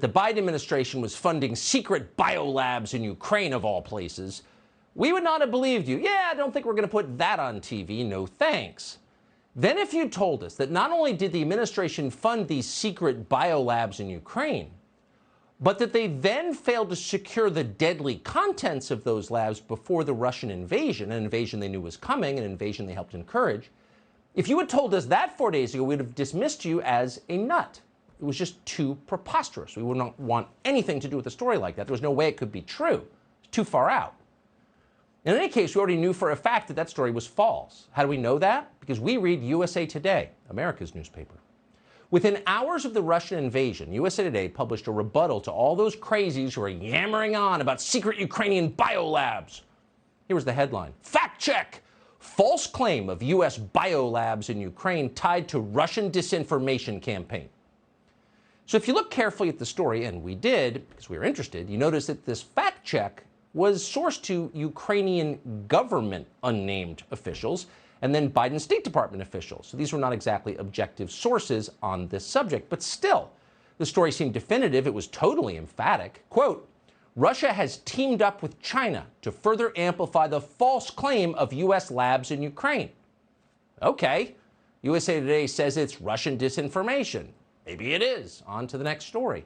the Biden administration was funding secret biolabs in Ukraine, of all places, we would not have believed you. Yeah, I don't think we're going to put that on TV. No thanks. Then if you told us that not only did the administration fund these secret biolabs in Ukraine, but that they then failed to secure the deadly contents of those labs before the Russian invasion, an invasion they knew was coming, an invasion they helped encourage, if you had told us that 4 days ago, we would have dismissed you as a nut. It was just too preposterous. We would not want anything to do with a story like that. There was no way it could be true. It's too far out. In any case, we already knew for a fact that that story was false. How do we know that? Because we read USA Today, America's newspaper. Within hours of the Russian invasion, USA Today published a rebuttal to all those crazies who are yammering on about secret Ukrainian biolabs. Here was the headline. Fact check! False claim of U.S. biolabs in Ukraine tied to Russian disinformation campaign. So if you look carefully at the story, and we did, because we were interested, you notice that this fact check was sourced to Ukrainian government unnamed officials and then Biden State Department officials. So these were not exactly objective sources on this subject, but still, the story seemed definitive. It was totally emphatic. Quote, Russia has teamed up with China to further amplify the false claim of U.S. labs in Ukraine. Okay, USA Today says it's Russian disinformation. Maybe it is. On to the next story.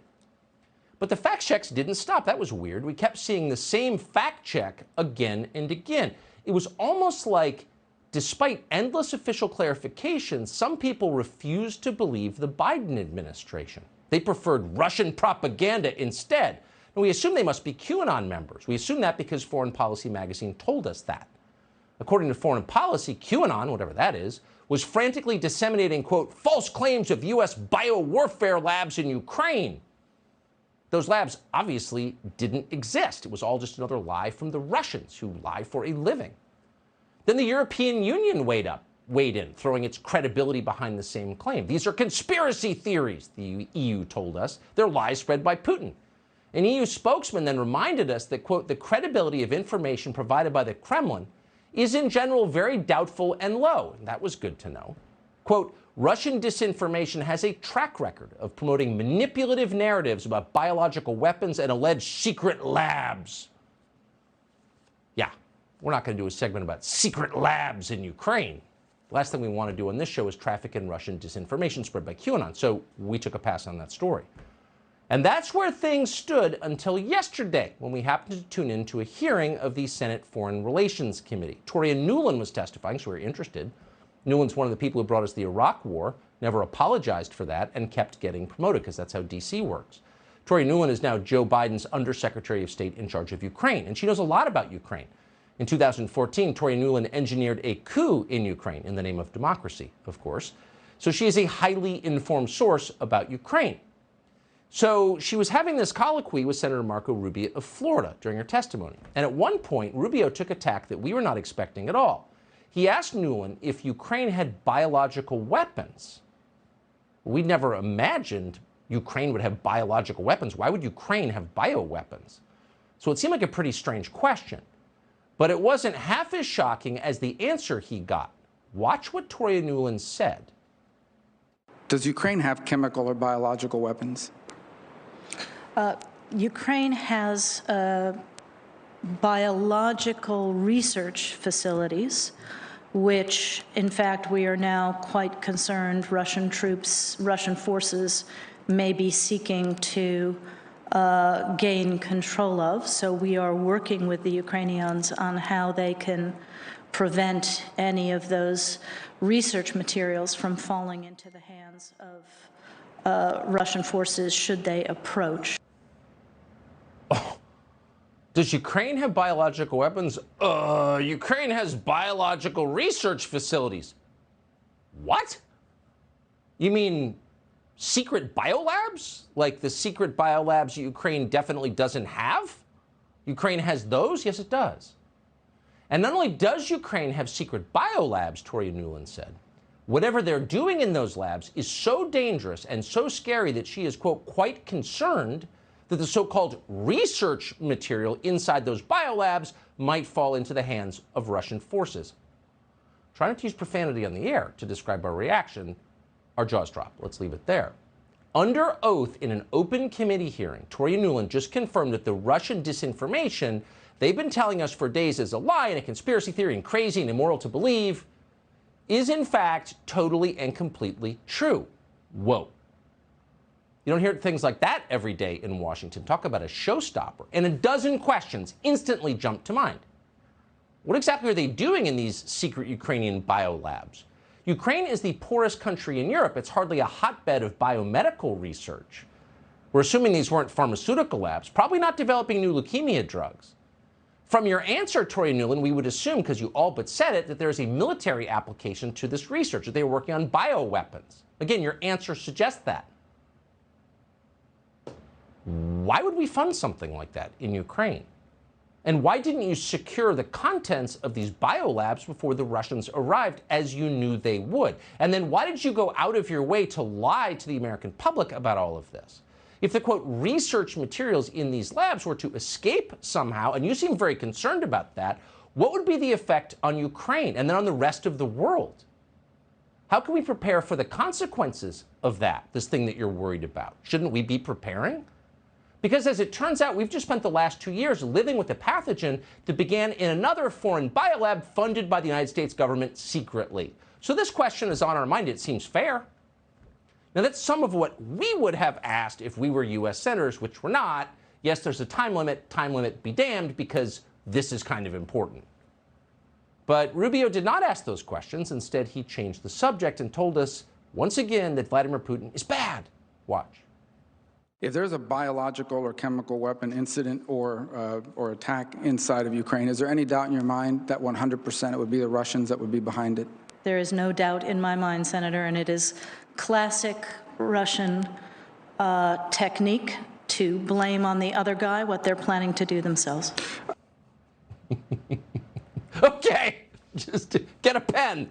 But the fact checks didn't stop. That was weird. We kept seeing the same fact check again and again. It was almost like, despite endless official clarifications, some people refused to believe the Biden administration. They preferred Russian propaganda instead. And we assume they must be QAnon members. We assume that because Foreign Policy magazine told us that. According to Foreign Policy, QAnon, whatever that is, was frantically disseminating, quote, false claims of U.S. biowarfare labs in Ukraine. Those labs obviously didn't exist. It was all just another lie from the Russians, who lie for a living. Then the European Union weighed in, throwing its credibility behind the same claim. These are conspiracy theories, the EU told us. They're lies spread by Putin. An EU spokesman then reminded us that, quote, the credibility of information provided by the Kremlin is in general very doubtful and low. And that was good to know. Quote, Russian disinformation has a track record of promoting manipulative narratives about biological weapons and alleged secret labs. Yeah, we're not going to do a segment about secret labs in Ukraine. The last thing we want to do on this show is traffic in Russian disinformation spread by QAnon, so we took a pass on that story. And that's where things stood until yesterday, when we happened to tune in to a hearing of the Senate Foreign Relations Committee. Toria Nuland was testifying, so we were interested. Nuland's one of the people who brought us the Iraq War, never apologized for that, and kept getting promoted, because that's how D.C. works. Toria Nuland is now Joe Biden's Undersecretary of State in charge of Ukraine, and she knows a lot about Ukraine. In 2014, Toria Nuland engineered a coup in Ukraine, in the name of democracy, of course. So she is a highly informed source about Ukraine. So she was having this colloquy with Senator Marco Rubio of Florida during her testimony. And at one point, Rubio took a tack that we were not expecting at all. He asked Nuland if Ukraine had biological weapons. We never imagined Ukraine would have biological weapons. Why would Ukraine have bioweapons? So it seemed like a pretty strange question. But it wasn't half as shocking as the answer he got. Watch what Toria Nuland said. Does Ukraine have chemical or biological weapons? Ukraine has biological research facilities, which, in fact, we are now quite concerned Russian forces may be seeking to gain control of. So we are working with the Ukrainians on how they can prevent any of those research materials from falling into the hands of Russian forces should they approach. Oh. Does Ukraine have biological weapons? Ukraine has biological research facilities. What? You mean secret biolabs? Like the secret biolabs Ukraine definitely doesn't have? Ukraine has those? Yes, it does. And not only does Ukraine have secret biolabs, Toria Nuland said, whatever they're doing in those labs is so dangerous and so scary that she is, quote, quite concerned that the so-called research material inside those biolabs might fall into the hands of Russian forces. Trying not to use profanity on the air to describe our reaction, our jaws drop. Let's leave it there. Under oath in an open committee hearing, Toria Nuland just confirmed that the Russian disinformation they've been telling us for days is a lie and a conspiracy theory and crazy and immoral to believe is in fact totally and completely true. Whoa. You don't hear things like that every day in Washington. Talk about a showstopper. And a dozen questions instantly jump to mind. What exactly are they doing in these secret Ukrainian biolabs? Ukraine is the poorest country in Europe. It's hardly a hotbed of biomedical research. We're assuming these weren't pharmaceutical labs, probably not developing new leukemia drugs. From your answer, Toria Nuland, we would assume, because you all but said it, that there is a military application to this research, that they were working on bioweapons. Again, your answer suggests that. Why would we fund something like that in Ukraine? And why didn't you secure the contents of these biolabs before the Russians arrived, as you knew they would? And then why did you go out of your way to lie to the American public about all of this? If the, quote, research materials in these labs were to escape somehow, and you seem very concerned about that, what would be the effect on Ukraine and then on the rest of the world? How can we prepare for the consequences of that, this thing that you're worried about? Shouldn't we be preparing? Because as it turns out, we've just spent the last 2 years living with a pathogen that began in another foreign biolab funded by the United States government secretly. So this question is on our mind. It seems fair. Now, that's some of what we would have asked if we were U.S. senators, which we're not. Yes, there's a time limit be damned, because this is kind of important. But Rubio did not ask those questions. Instead, he changed the subject and told us, once again, that Vladimir Putin is bad. Watch. If there's a biological or chemical weapon incident or attack inside of Ukraine, is there any doubt in your mind that 100% it would be the Russians that would be behind it? There is no doubt in my mind, Senator, and it is classic Russian technique to blame on the other guy what they're planning to do themselves. Okay, just get a pen.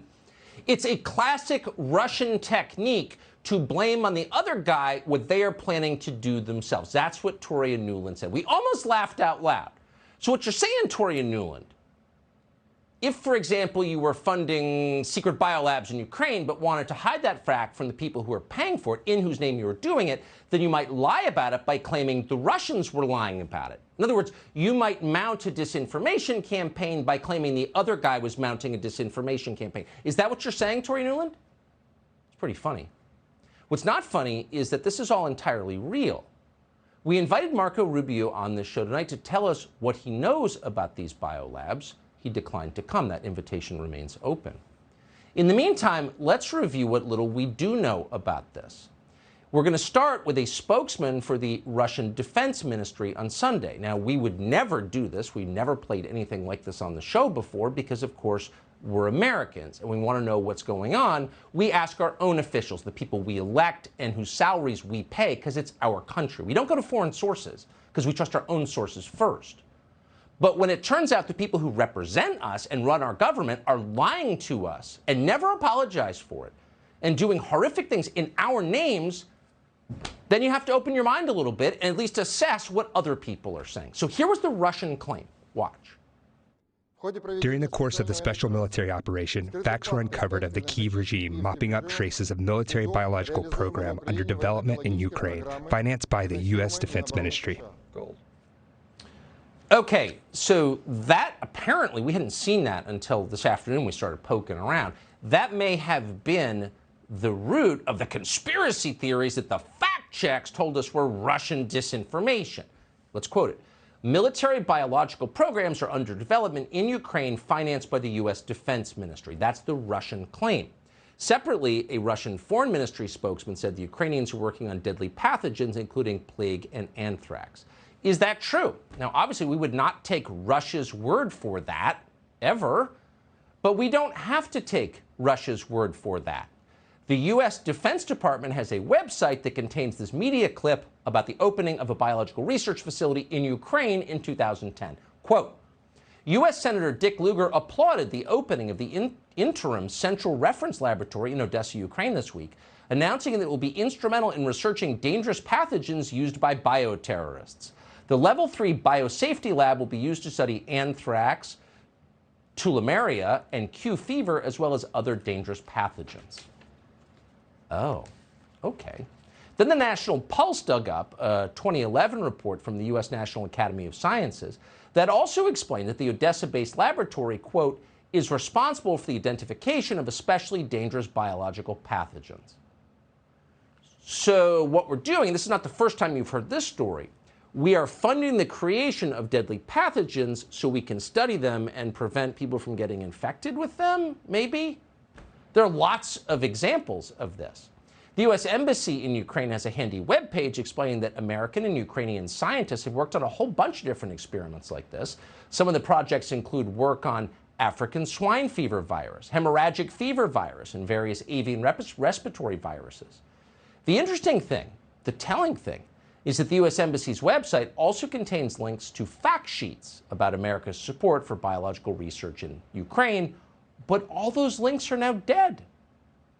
It's a classic Russian technique to blame on the other guy what they are planning to do themselves. That's what Toria Nuland said. We almost laughed out loud. So what you're saying, Toria Nuland, if, for example, you were funding secret biolabs in Ukraine but wanted to hide that fact from the people who are paying for it, in whose name you were doing it, then you might lie about it by claiming the Russians were lying about it. In other words, you might mount a disinformation campaign by claiming the other guy was mounting a disinformation campaign. Is that what you're saying, Toria Nuland? It's pretty funny. What's not funny is that this is all entirely real. We invited Marco Rubio on this show tonight to tell us what he knows about these biolabs. He declined to come. That invitation remains open. In the meantime, let's review what little we do know about this. We're going to start with a spokesman for the Russian Defense Ministry on Sunday. Now, we would never do this. We never played anything like this on the show before because, of course, we're Americans and we want to know what's going on. We ask our own officials, the people we elect and whose salaries we pay, because it's our country. We don't go to foreign sources because we trust our own sources first. But when it turns out the people who represent us and run our government are lying to us and never apologize for it and doing horrific things in our names, then you have to open your mind a little bit and at least assess what other people are saying. So here was the Russian claim. Watch. During the course of the special military operation, facts were uncovered of the Kyiv regime mopping up traces of military biological program under development in Ukraine, financed by the U.S. Defense Ministry. Okay, so that apparently, we hadn't seen that until this afternoon we started poking around. That may have been the root of the conspiracy theories that the fact checks told us were Russian disinformation. Let's quote it. Military biological programs are under development in Ukraine, financed by the U.S. Defense Ministry. That's the Russian claim. Separately, a Russian Foreign Ministry spokesman said the Ukrainians are working on deadly pathogens, including plague and anthrax. Is that true? Now, obviously, we would not take Russia's word for that, ever. But we don't have to take Russia's word for that. The U.S. Defense Department has a website that contains this media clip about the opening of a biological research facility in Ukraine in 2010. Quote, U.S. Senator Dick Lugar applauded the opening of the interim Central Reference Laboratory in Odessa, Ukraine this week, announcing that it will be instrumental in researching dangerous pathogens used by bioterrorists. The Level 3 Biosafety Lab will be used to study anthrax, tularemia, and Q fever, as well as other dangerous pathogens. Oh, okay. Then the National Pulse dug up a 2011 report from the U.S. National Academy of Sciences that also explained that the Odessa-based laboratory, quote, is responsible for the identification of especially dangerous biological pathogens. So what we're doing, this is not the first time you've heard this story, we are funding the creation of deadly pathogens so we can study them and prevent people from getting infected with them, maybe? There are lots of examples of this. The U.S. Embassy in Ukraine has a handy webpage explaining that American and Ukrainian scientists have worked on a whole bunch of different experiments like this. Some of the projects include work on African swine fever virus, hemorrhagic fever virus, and various avian respiratory viruses. The interesting thing, the telling thing, is that the U.S. Embassy's website also contains links to fact sheets about America's support for biological research in Ukraine, but all those links are now dead.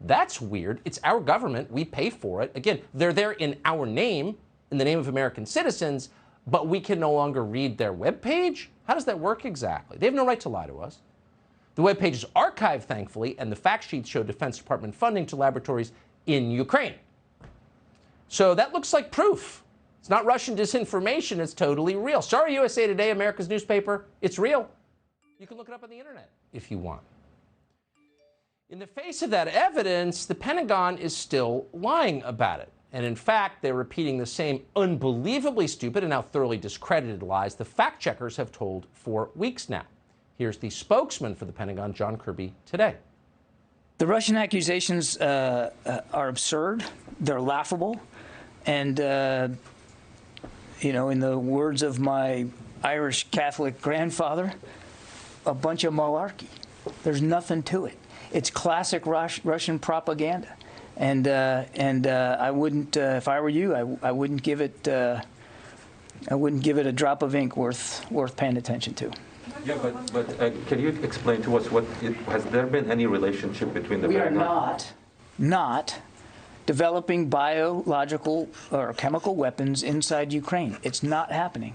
That's weird. It's our government. We pay for it. Again, they're there in our name, in the name of American citizens, but we can no longer read their webpage? How does that work exactly? They have no right to lie to us. The webpage is archived, thankfully, and the fact sheets show Defense Department funding to laboratories in Ukraine. So that looks like proof. It's not Russian disinformation. It's totally real. Sorry, USA Today, America's newspaper. It's real. You can look it up on the internet if you want. In the face of that evidence, the Pentagon is still lying about it. And in fact, they're repeating the same unbelievably stupid and now thoroughly discredited lies the fact checkers have told for weeks now. Here's the spokesman for the Pentagon, John Kirby, today. The Russian accusations are absurd. They're laughable. And, you know, in the words of my Irish Catholic grandfather, a bunch of malarkey. There's nothing to it. It's classic Russian propaganda. And I wouldn't, if I were you, I wouldn't give it a drop of ink worth paying attention to. Yeah, but can you explain to us has there been any relationship between the? We are not developing biological or chemical weapons inside Ukraine. It's not happening.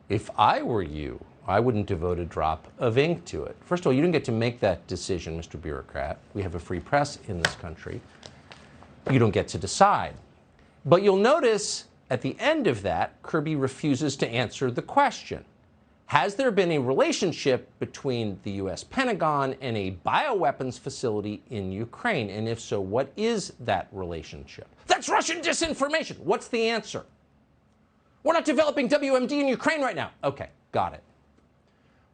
If I were you, I wouldn't devote a drop of ink to it. First of all, you didn't get to make that decision, Mr. Bureaucrat. We have a free press in this country. You don't get to decide. But you'll notice at the end of that, Kirby refuses to answer the question. Has there been a relationship between the U.S. Pentagon and a bioweapons facility in Ukraine? And if so, what is that relationship? That's Russian disinformation. What's the answer? We're not developing WMD in Ukraine right now. Okay, got it.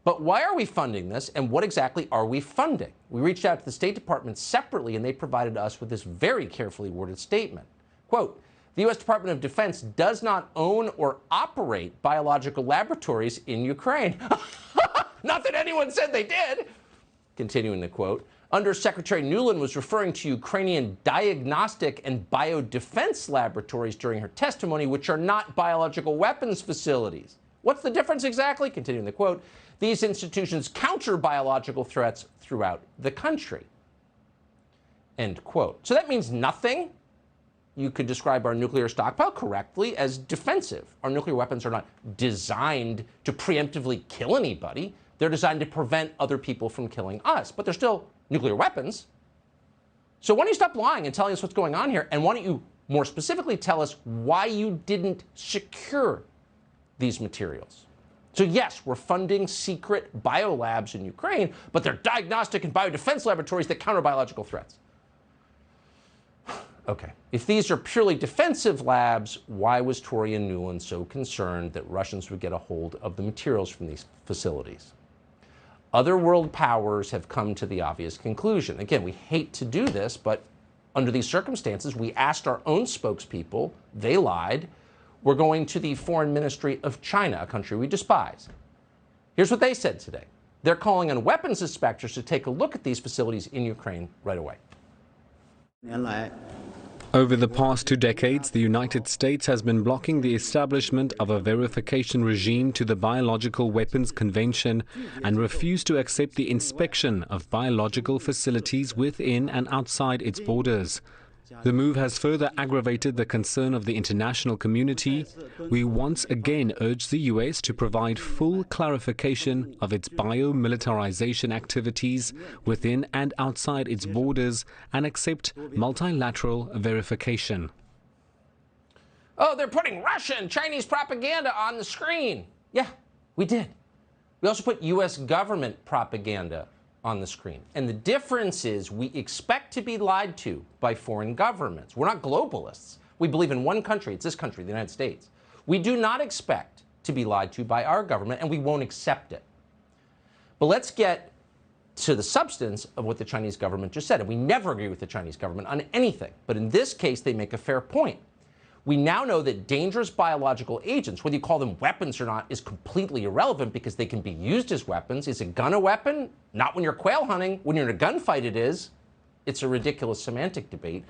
But why are we funding this, and what exactly are we funding? We reached out to the State Department separately, and they provided us with this very carefully worded statement. Quote, the U.S. Department of Defense does not own or operate biological laboratories in Ukraine. Not that anyone said they did. Continuing the quote, Under Secretary Nuland was referring to Ukrainian diagnostic and biodefense laboratories during her testimony, which are not biological weapons facilities. What's the difference exactly? Continuing the quote, these institutions counter biological threats throughout the country. End quote. So that means nothing. You could describe our nuclear stockpile correctly as defensive. Our nuclear weapons are not designed to preemptively kill anybody. They're designed to prevent other people from killing us, but they're still nuclear weapons. So why don't you stop lying and telling us what's going on here, and why don't you more specifically tell us why you didn't secure these materials? So yes, we're funding secret biolabs in Ukraine, but they're diagnostic and biodefense laboratories that counter biological threats. Okay, if these are purely defensive labs, why was Tory and Nuland so concerned that Russians would get a hold of the materials from these facilities? Other world powers have come to the obvious conclusion. Again, we hate to do this, but under these circumstances, we asked our own spokespeople, they lied. We're going to the Foreign Ministry of China, a country we despise. Here's what they said today. They're calling on weapons inspectors to take a look at these facilities in Ukraine right away. Over the past 2 decades, the United States has been blocking the establishment of a verification regime to the Biological Weapons Convention and refused to accept the inspection of biological facilities within and outside its borders. The move has further aggravated the concern of the international community. We once again urge the US to provide full clarification of its biomilitarization activities within and outside its borders and accept multilateral verification. Oh, they're putting Russian and Chinese propaganda on the screen. Yeah, we did. We also put U.S. government propaganda on the screen. And the difference is we expect to be lied to by foreign governments. We're not globalists. We believe in one country. It's this country, the United States. We do not expect to be lied to by our government, and we won't accept it. But let's get to the substance of what the Chinese government just said. And we never agree with the Chinese government on anything. But in this case, they make a fair point. We now know that dangerous biological agents, whether you call them weapons or not, is completely irrelevant because they can be used as weapons. Is a gun a weapon? Not when you're quail hunting. When you're in a gunfight, it is. It's a ridiculous semantic debate.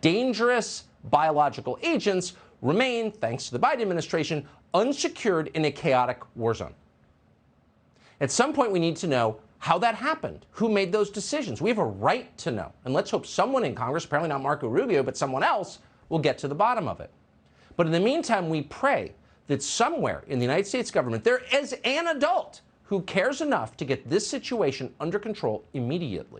Dangerous biological agents remain, thanks to the Biden administration, unsecured in a chaotic war zone. At some point, we need to know how that happened. Who made those decisions? We have a right to know. And let's hope someone in Congress, apparently not Marco Rubio, but someone else, will get to the bottom of it. But in the meantime, we pray that somewhere in the United States government there is an adult who cares enough to get this situation under control immediately.